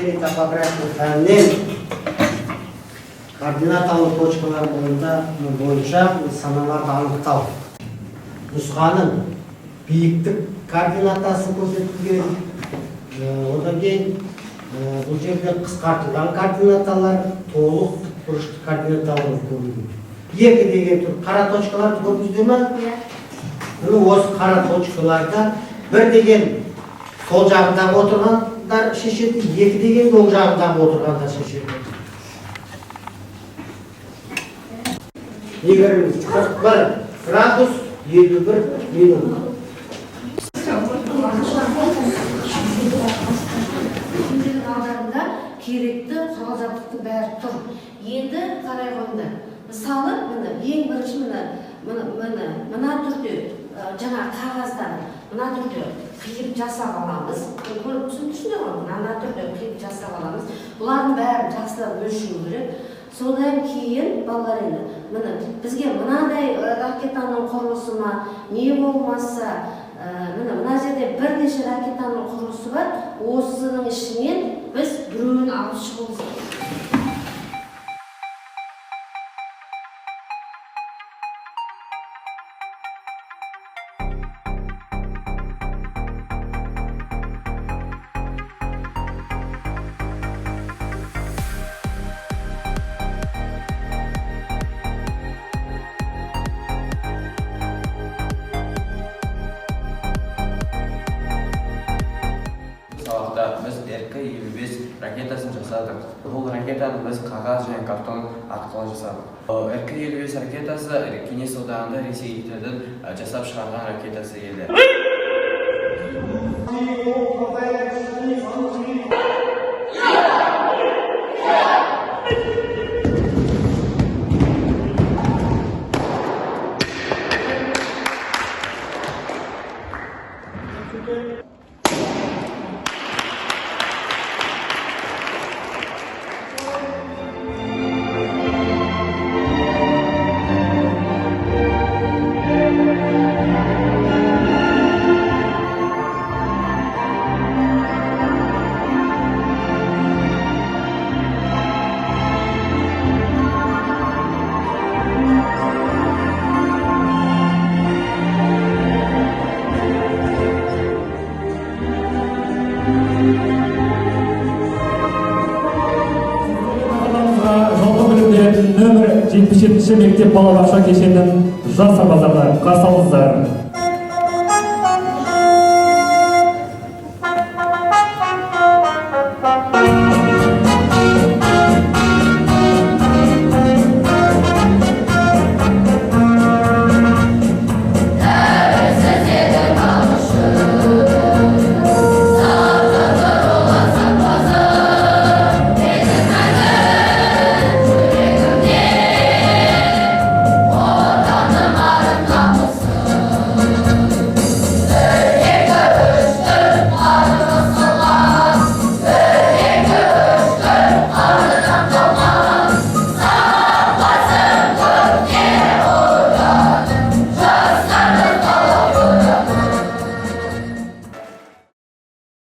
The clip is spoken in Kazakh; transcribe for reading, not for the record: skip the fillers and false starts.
әскери топография пәнінен координаталы точкалар бойынша нысаналарды анықтау. Нұсқаның биіктік координатасы көрсетілген. Одан кейін бұл жерде қысқартылған координаталар, толық бұрышты координаталар көрілген. Екі деген тұр. Қара точкаларды көрдіңіздер ме? Осы қара точкаларда бір деген сол жағындағы отырғандар шешеді, екі деген оң жағындағы отырғандар шешеді. Егеріміз 41 градус 51 минут. Керекті құрал жабдықтың бәрі тұр. Енді қарай қойыңдар. Мысалы, ең бірінші мына түрде жаңа қағаздан мына түрде қиып жасап аламыз. Көріп түсіндіңіздер ғой? Мына түрде қиып жасап аламыз. Бұлардың бәрін жақсылап өлшеу керек. Содан кейін балалар енді бізге мынадай ракетаның құрылысы ма, не болмаса, мына жерде бірнеше ракетаның құрылысы бар. Осының ішінен біз біреуін алып шығуымыз керек. Biz RK-55 ракетасын жасадық. Бұл ракетаны біз қағаз және картон арқылы жасадық. RK-55 ракетасы Кеңес одағында Ресейден жасап шығарған ракетасы еді. Нөмір 77 мектеп балабақша кешенінің жас сарбаздары қарсы алыңыздар.